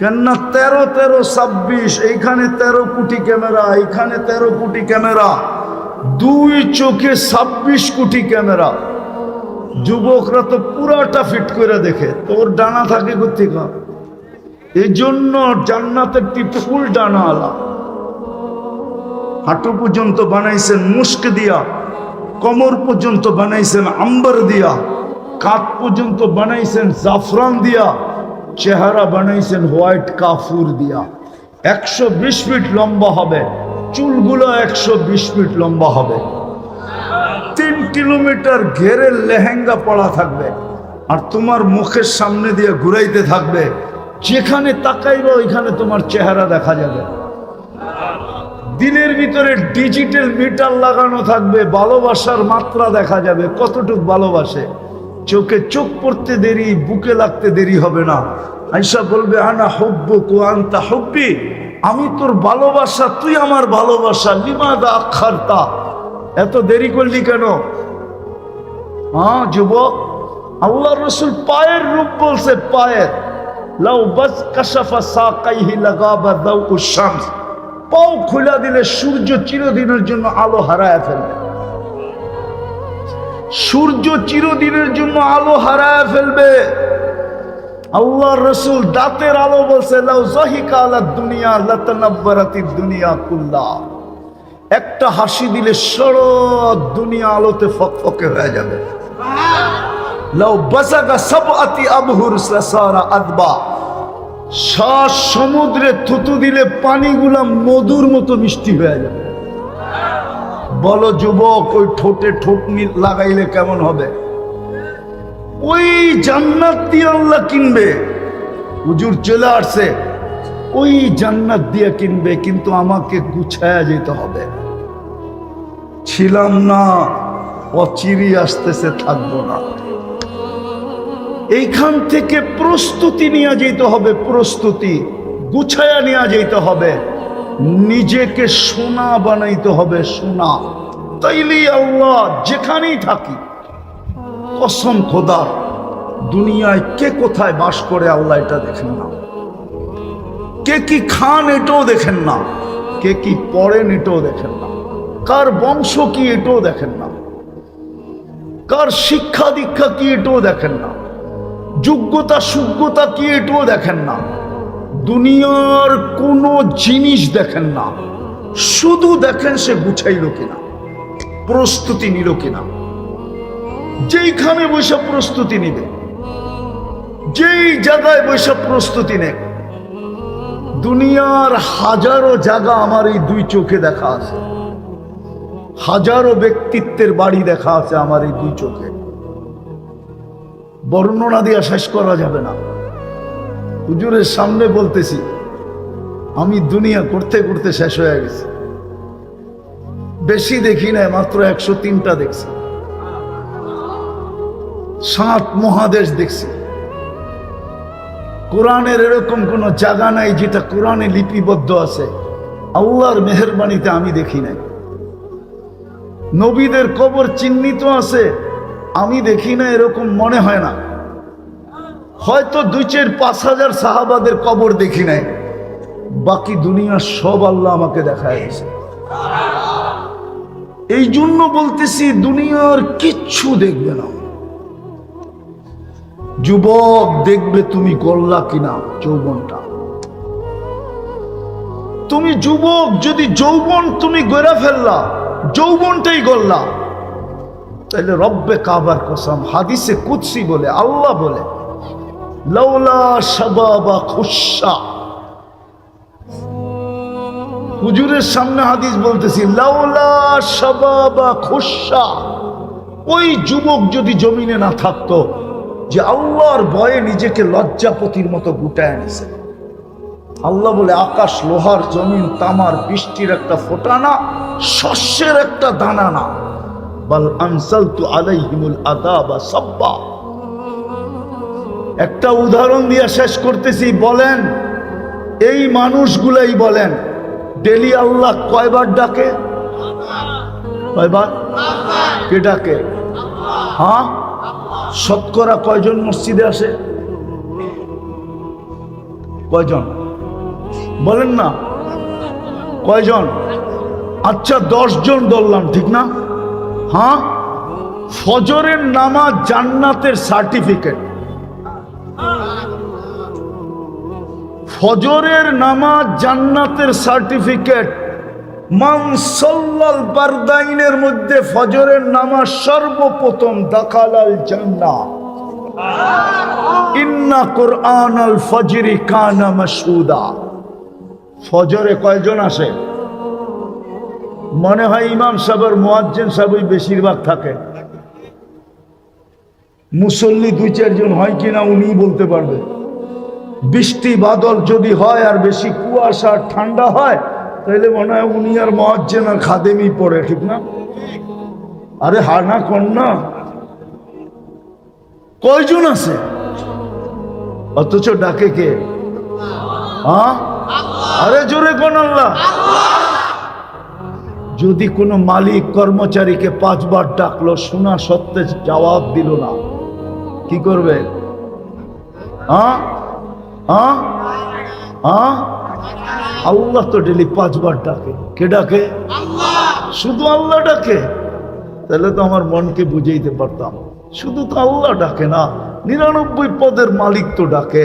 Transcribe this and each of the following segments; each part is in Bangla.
কেননা 13, 13, 26, এইখানে 13 কোটি ক্যামেরা, এইখানে 13 কোটি ক্যামেরা, দুই চোখে 26 কোটি ক্যামেরা। যুবকরা তো পুরাটা ফিট করে দেখে, তোর ডানা থাকে কোথেকে? এই জন্য জান্নাত একটি ফুল ডানা আলা। হাঁটু পর্যন্ত বানাইছেন মুস্ক দিয়া, কোমর পর্যন্ত বানাইছেন আম্বার দিয়া, কাঁধ পর্যন্ত বানাইছেন জাফরান দিয়া, চেহারা বানাইছেন হোয়াইট কাফুর দিয়া। 120 ফিট লম্বা হবে, চুলগুলো 120 ফিট লম্বা হবে। 3 কিলোমিটার ঘেরের লেহেঙ্গা পড়া থাকবে, আর তোমার মুখের সামনে দিয়ে ঘুরাইতে থাকবে। যেখানে তাকাইবে ওইখানে তোমার চেহারা দেখা যাবে। দিলের ভিতরে ডিজিটাল মিটার লাগানো থাকবে, ভালোবাসার মাত্রা দেখা যাবে, কতটুকু ভালোবাসে। চোখে চোখ পড়তে দেরি, বুকে লাগতে দেরি হবে না। আয়েশা বলবে আনা হুব্বুক ওয়া আনতা হুব্বি, আমি তোর ভালোবাসা, তুই আমার ভালোবাসা। লিমাদা আখারতা, এত দেরি করলি কেন? যুবক, আল্লাহর রাসূল পায়ের রূপ বলছে, পায়ের। লাউ বাস কাশাফা সাকাইহি লাগাবা দাউউশ শামস, পাও খুলে দিলে সূর্য চিরদিনের জন্য আলো হারায় ফেলবে। সূর্য চিরদিনের জন্য আলো হারায় ফেলবে। আল্লাহর রাসূল দাঁতের আলো বলছে, লাউ যাহিকা আলাদ দুনিয়া লাতানাব্বারাতিদ দুনিয়া কুল্লা, একটা হাসি দিলে সারা দুনিয়া আলোতে ফকফকে হয়ে যাবে। লাউ বাসাগা সাবআতি আবহুর সারা আদবা, শ্বাস সমুদ্রে থুতু দিলে পানিগুলা মধুর মতো মিষ্টি হয়ে যাবে। বলো যুবক, ওই ঠোঁটে ঠোঁট লাগাইলে কেমন হবে? ওই জান্নাত দিয়ে আল্লাহ কিনবে। হুজুর চলে আসছে, ওই জান্নাত দিয়ে কিনবে, কিন্তু আমাকে গুছায়া যেতে হবে। ছিলাম না, অচিরি আসতেছে, থাকবো না। এইখান থেকে প্রস্তুতি নিয়ে যেতে হবে, প্রস্তুতি গুছায়া নিয়ে যেতে হবে। নিজেকে সোনা বানাইতে হবে, সোনা। তাইলেই আল্লাহ যেখানেই থাকি, কসম খোদা, দুনিয়ায় কে কোথায় বাস করে আল্লাহ এটা দেখেন না। কে কি খান এটাও দেখেন না, কে কি পড়েন এটাও দেখেন না, কার বংশ কি এটাও দেখেন না, কার শিক্ষা দীক্ষা কি এটাও দেখেন না, যোগ্যতা সুযোগ্যতা কি এটাও দেখেন না, দুনিয়ার কোনো জিনিস দেখেন না। শুধু দেখেন সে গুছাইল কিনা, প্রস্তুতি নিল কিনা। যেইখানে বসে প্রস্তুতি নিবে, যেই জায়গায় বসে প্রস্তুতি নেয়। দুনিয়ার হাজারো জায়গা আমার এই দুই চোখে দেখা আছে, হাজারো ব্যক্তিত্বের বাড়ি দেখা আছে আমার এই দুই চোখে। বর্ণনা দিয়ে শেষ করা যাবে না। হুজুরের সামনে বলতেছি, আমি দুনিয়া করতে করতে শেষ হয়ে গেছি। বেশি দেখি না, মাত্র 103টা দেখছি। 7 মহাদেশ দেখছি। কোরআনের এরকম কোন জায়গা নাই যেটা কোরআনে লিপিবদ্ধ আছে, আল্লাহর মেহেরবানিতে আমি দেখি নাই। নবীদের কবর চিহ্নিত আছে, আমি দেখি না, এরকম মনে হয় না। হয়তো 2-4-5 হাজার সাহাবাদের কবর দেখি নাই, বাকি দুনিয়া সব আল্লাহ আমাকে দেখায় গেছে। এই জন্য বলতেছি, দুনিয়ার কিচ্ছু দেখবে না। যুবক, দেখবে তুমি গল্লা কিনা যৌবনটা। তুমি যুবক, যদি যৌবন তুমি গড়া ফেললা, যৌবনটাই গল্লা, তাহলে রব্বে কাবার কসম, হাদিসে কুদসি বলে, আল্লাহ বলে, লাউলা শাবাবা খুশা। হুজুরের সামনে হাদিস বলতেছি, লাউলা শাবাবা খুশা, ওই যুবক যদি জমিনে না থাকতো, যে আল্লাহর ভয়ে নিজেকে লজ্জাপতির মতো গুটায় নিছে। আল্লাহ বলে, আকাশ লোহার, জমিন তামার, বৃষ্টির একটা ফোঁটা না, শস্যের একটা দানা না। বাল আনসালতু আলাইহিমুল আযাবা সাব্বা। একটা উদাহরণ দিয়ে শেষ করতেছি। বলেন, এই মানুষগুলাই বলেন, ডেলি আল্লাহ কয়বার ডাকে? কয়বার? কে ডাকে? হ্যাঁ, শতকরা কয়জন মসজিদে আসে? কয়জন বলেন না? কয়জন? আচ্ছা 10 জন ধরলাম, ঠিক না? হ্যাঁ, ফজরের নামাজ জান্নাতের সার্টিফিকেট। ফজরের নামাজ জান্নাতের সার্টিফিকেট। মান সাল্লাল বারদাইনের মধ্যে ফজরের নামাজ সর্বপ্রথম দাখালাল জান্নাহ। ইন্না কুরআনাল ফজরি কানা মাশহুদা। ফজরে কয়জন আসে? মনে হয় ইমাম সাহেবের মুয়াজ্জিন সাহেবই বেশিরভাগ থাকে। মুসল্লি 2-4 জন হয় কিনা উনি বলতে পারবে। বৃষ্টি বাদল যদি হয় আর বেশি কুয়াশা ঠান্ডা হয় তাহলে মনে হয় উনি আর মুয়াজ্জিন আর খাদেমই পড়ে, ঠিক না? আরে হানা কন্যা কয়জন আছে? অথচ ডাকে কে? হ্যাঁ, আরে জোরে কোন আল্লাহ। যদি কোনো মালিক কর্মচারীকে 5 বার ডাকলো, শোনা সত্ত্বে জবাব দিল না, কি করবে? হ্যাঁ হ্যাঁ হ্যাঁ, আল্লাহ তো ডেলি 5 বার ডাকে। কে ডাকে? শুধু আল্লাহ ডাকে। তাহলে তো আমার মনকে বুঝাইতে পারতাম, শুধু তো আল্লাহ ডাকে না, 99 পদের মালিক তো ডাকে।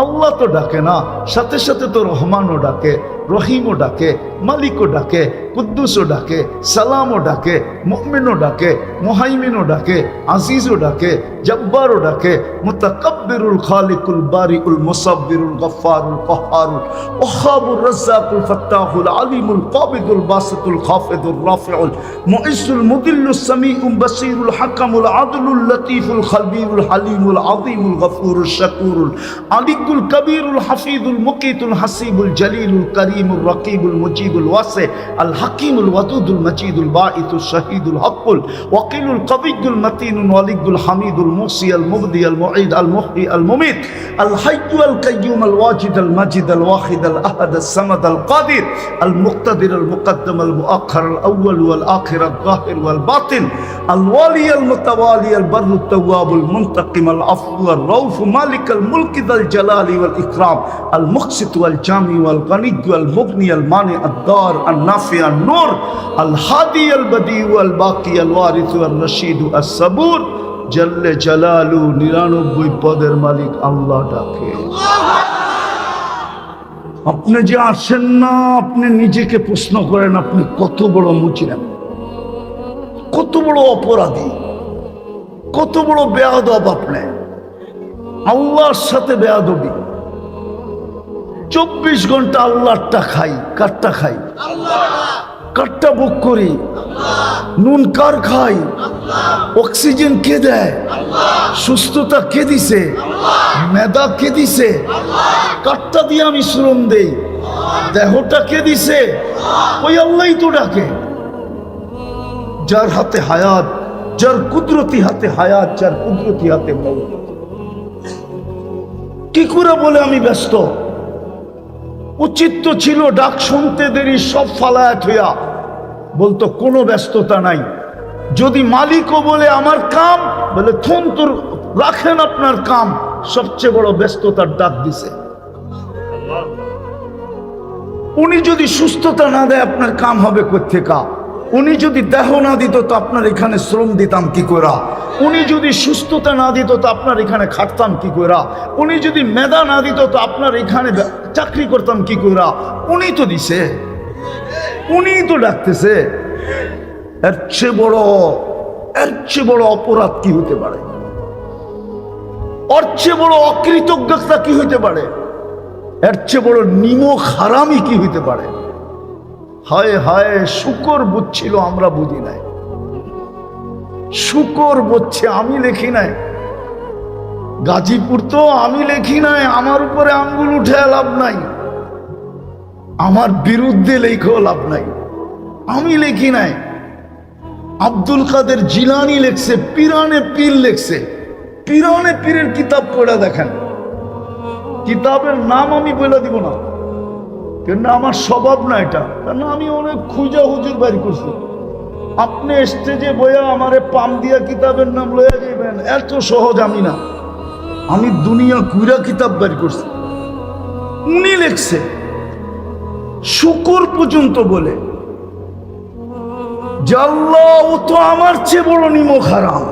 আল্লাহ তো ডাকে না, সাথে সাথে তো রহমানও ডাকে, রহিমও ডাকে, মালিকও ডাকে, কুদ্দুসও ডাকে, সালামও ডাকে, মুমিনও ডাকে, মুহাইমিনও ডাকে, আজিজও ডাকে, জব্বারও ডাকে, মুতাকাব্বিরুল খালিকুল বারিউল মুসাব্বিরুল গফফারুল কাহ্হারুল ওয়াহ্হাবুর রাজ্জাকুল ফাত্তাহুল আলিমুল কাবিদুল বাসিতুল খাফিদুর রাফিউল মুইজ্জুল মুদিল্লুস সামিউল বাসীরুল হাকামুল আদলুল লতীফুল খলবিউল হালিমুল আযীমুল গফুরুশ শাকুরুল আলিকুল কবীরুল হাফিজুল মুকিতুল হাসিবুল জলিলুল করিমুর রকিবুল মুজিবুল ওয়াসি আল হাকিমুল ওয়াদুদুল মজিদুল বাঈতুল শহীদুল হকুল ওয়াকিলুল কবিয়ুল মতিনুল ওয়ালিদুল হামিদুল মুসি আল মুবদি আল মুঈদ আল মুহয়ি আল মুমিত আল হাইয়্যু আল কাইয়্যুম আল ওয়াজিদ আল মাজিদ আল ওয়াহিদ আল আহাদ আল সামাদ আল কাদির আল মুক্তাদির আল মুকদ্দম আল মুআখ্খার আল আউয়াল ওয়াল আখির আল যাহির ওয়াল বাতিন আল ওয়ালি আল মুতাওয়ালি আল বাররু তাওয়াব আল মুনতাকিম আল আফু আল রাউফ মালিক আল মুলক যাল জালালি ওয়াল ইকরাম আল মুকসিত ওয়াল জামি ওয়াল গনি ওয়াল মুগনি আল মানি আদ দার আল নাফি আল নূর আল হাদি আল বদি ওয়াল বাকি আল ওয়ারিস ওয়াল রশিদ আস সাবুর জল্লে জালালু 99 পদের মালিক আল্লাহ ডাকে। আপনি যে আসেন না, আপনি নিজেকে প্রশ্ন করেন, আপনি কত বড় মুজরিম, কত বড় অপরাধী, কত বড় বেয়াদব। আপনি আল্লাহর সাথে বেয়াদবি। 24 ঘন্টা আল্লাহরটা খাই, কারটা খাই? কারটা ভোগ করি? নুন কার খাই? অক্সিজেন কে দেয়? সুস্থতা কে দিছে? মেধা কে দিছে? কারটা দিয়ে আমি শ্রম দেই? দেহটা কে দিছে? ওই আল্লাহই তো ডাকে। যার হাতে হায়াত, যার কুদরতি হাতে হায়াত, যার কুদরতি হাতে মৌত। কি করে বলে আমি ব্যস্ত? উচিত তো ছিল ডাক শুনতে দেরি সব ফালায়া থইয়া বলতো কোনো ব্যস্ততা নাই। যদি মালিকও বলে আমার কাম, বলে থুন তোর রাখেন আপনার কাম, সবচেয়ে বড় ব্যস্ততার ডাক দিছে। উনি যদি সুস্থতা না দেয় আপনার কাম হবে কোত্থেকা? উনি যদি দেহ না দিত তো আপনার এখানে শ্রম দিতাম কি করা? উনি যদি সুস্থতা না দিত তো আপনার এখানে খাটতাম কি করা? উনি যদি মেধা না দিত তো আপনার এখানে চাকরি করতাম কি করা? উনি তো দিছে, উনি তো ডাকতেছে। এর চেয়ে বড় অপরাধ কি হতে পারে? ওর চেয়ে বড় অকৃতজ্ঞতা কি হইতে পারে? এর চেয়ে বড় নিমক হারামি কি হইতে পারে? হায় হায়, শুকর বুঝছিল, আমরা বুঝি নাই। শুকর বুঝছে, আমি লেখি নাই। গাজীপুর তো আমি লেখি নাই, আমার উপরে আঙ্গুল উঠে লাভ নাই, আমার বিরুদ্ধে লেখেও লাভ নাই, আমি লেখি নাই। আব্দুল কাদের জিলানি লেখছে, পিরানে পীর লেখছে। পিরানে পীরের কিতাব পড়ে দেখেন, কিতাবের নাম আমি বলে দিব না, কেন আমার স্বভাব না এটা। কেন আমি অনেক খুঁজা হুজুর বাইর করছি। আপনি স্টেজে বইয়া আমারে পাম দিয়া কিতাবের নাম লইয়া যাবেন, এত সহজ আমি না। আমি দুনিয়া কুইরা কিতাব বাইর করছি। উনি লেখছে শুকর পর্যন্ত বলে যে আল্লাহ ও তো আমার চেয়ে বড় নিমক হারাম,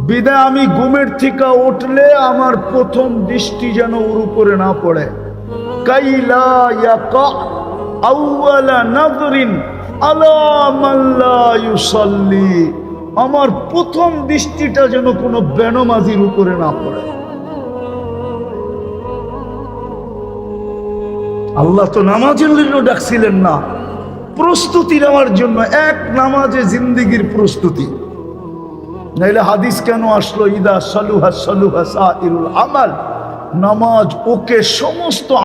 বিদায় আমি ঘুমের থেকে উঠলে আমার প্রথম দৃষ্টি যেন ওর উপরে না পড়ে। কাইলা ইয়াকা আউয়ালা নাযরিন আলা মান লা ইউসাল্লি, আমার প্রথম দৃষ্টিটা যেন কোনো বেনমাজির উপরে না পড়ে। আল্লাহ তো নামাজের জন্য ডাকছিলেন না, প্রস্তুতি নেওয়ার জন্য। এক নামাজে জিন্দেগির প্রস্তুতি, নাইলে হাদিস কেন আসলো? ইদা সালুহা সালুহা সাইরুল আমাল, নামাজ ওকে সমস্ত